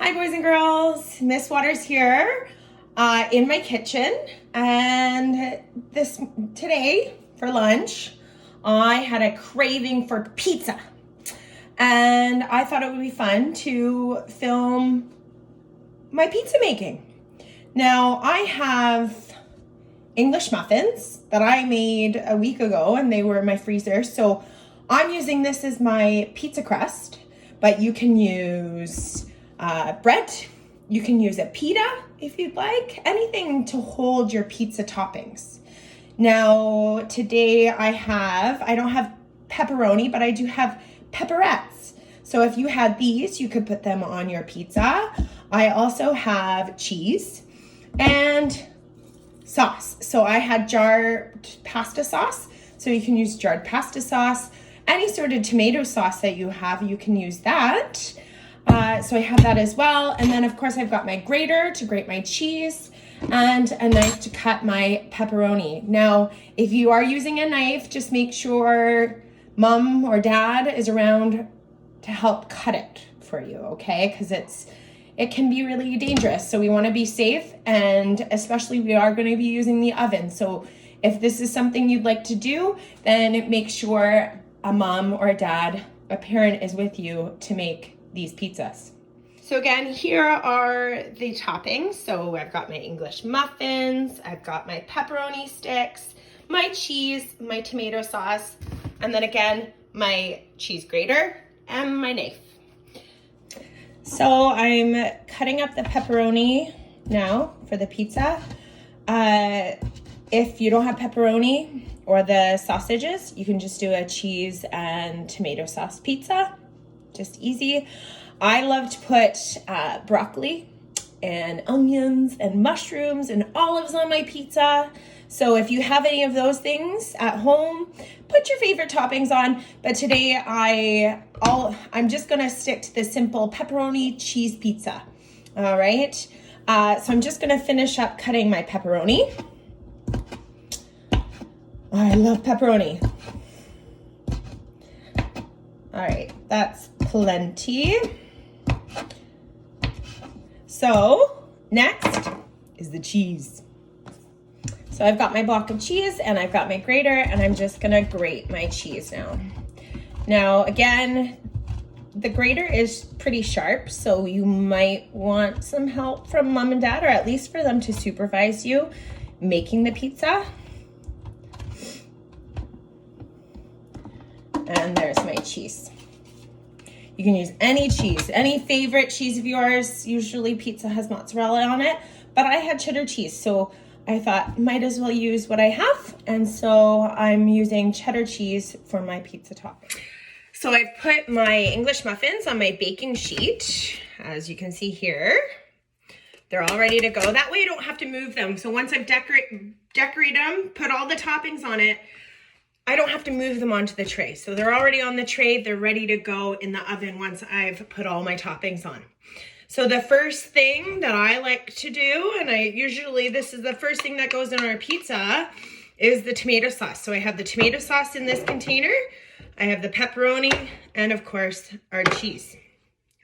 Hi boys and girls, Miss Waters here in my kitchen, and today for lunch I had a craving for pizza, and I thought it would be fun to film my pizza making. Now I have English muffins that I made a week ago and they were in my freezer, so I'm using this as my pizza crust, but you can use bread, you can use a pita if you'd like, anything to hold your pizza toppings. Now today I don't have pepperoni, but I do have pepperettes. So if you had these, you could put them on your pizza. I also have cheese and sauce. So I had jarred pasta sauce, so you can use jarred pasta sauce. Any sort of tomato sauce that you have, you can use that. So I have that as well. And then of course I've got my grater to grate my cheese and a knife to cut my pepperoni. Now, if you are using a knife, just make sure mom or dad is around to help cut it for you, okay? Because it can be really dangerous. So we want to be safe, and especially we are going to be using the oven. So if this is something you'd like to do, then make sure a mom or a dad, a parent is with you to make these pizzas. So again, here are the toppings. So I've got my English muffins, I've got my pepperoni sticks, my cheese, my tomato sauce, and then again, my cheese grater and my knife. So I'm cutting up the pepperoni now for the pizza. If you don't have pepperoni or the sausages, you can just do a cheese and tomato sauce pizza. Just easy. I love to put broccoli and onions and mushrooms and olives on my pizza. So if you have any of those things at home, put your favorite toppings on. But today I'm just gonna stick to the simple pepperoni cheese pizza. All right. So I'm just gonna finish up cutting my pepperoni. I love pepperoni. All right, that's plenty. So next is the cheese. So I've got my block of cheese and I've got my grater, and I'm just gonna grate my cheese now. Now again, the grater is pretty sharp, so you might want some help from mom and dad, or at least for them to supervise you making the pizza. And there's my cheese. You can use any cheese, any favorite cheese of yours. Usually pizza has mozzarella on it, but I had cheddar cheese, so I thought might as well use what I have. And so I'm using cheddar cheese for my pizza topping. So I've put my English muffins on my baking sheet, as you can see here. They're all ready to go. That way I don't have to move them. So once I've decorate them, put all the toppings on it, I don't have to move them onto the tray. So they're already on the tray. They're ready to go in the oven once I've put all my toppings on. So the first thing that I like to do, and this is the first thing that goes in our pizza, is the tomato sauce. So I have the tomato sauce in this container. I have the pepperoni, and of course our cheese.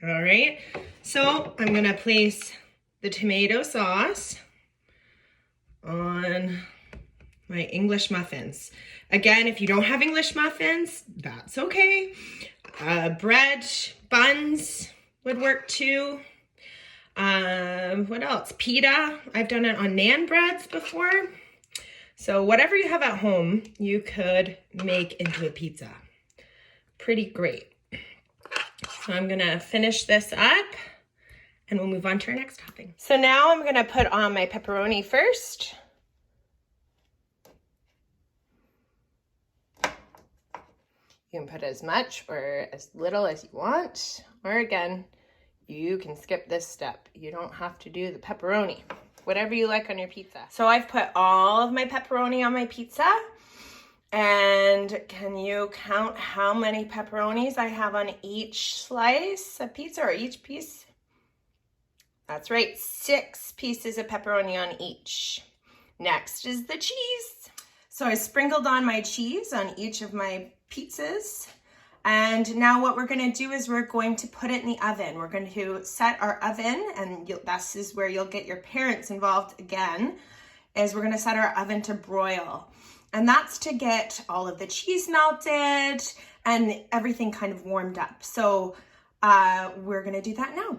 All right. So I'm gonna place the tomato sauce on my English muffins. Again, if you don't have English muffins, that's okay. Bread, buns would work too. What else? Pita. I've done it on naan breads before. So whatever you have at home, you could make into a pizza. Pretty great. So I'm gonna finish this up and we'll move on to our next topping. So now I'm gonna put on my pepperoni first. You can put as much or as little as you want, or again, you can skip this step. You don't have to do the pepperoni, whatever you like on your pizza. So I've put all of my pepperoni on my pizza, and can you count how many pepperonis I have on each slice of pizza, or each piece? That's right, 6 pieces of pepperoni on each. Next is the cheese. So I sprinkled on my cheese on each of my pizzas. And now what we're gonna do is we're going to put it in the oven. We're going to set our oven, and this is where you'll get your parents involved again, is we're gonna set our oven to broil. And that's to get all of the cheese melted and everything kind of warmed up. So we're gonna do that now.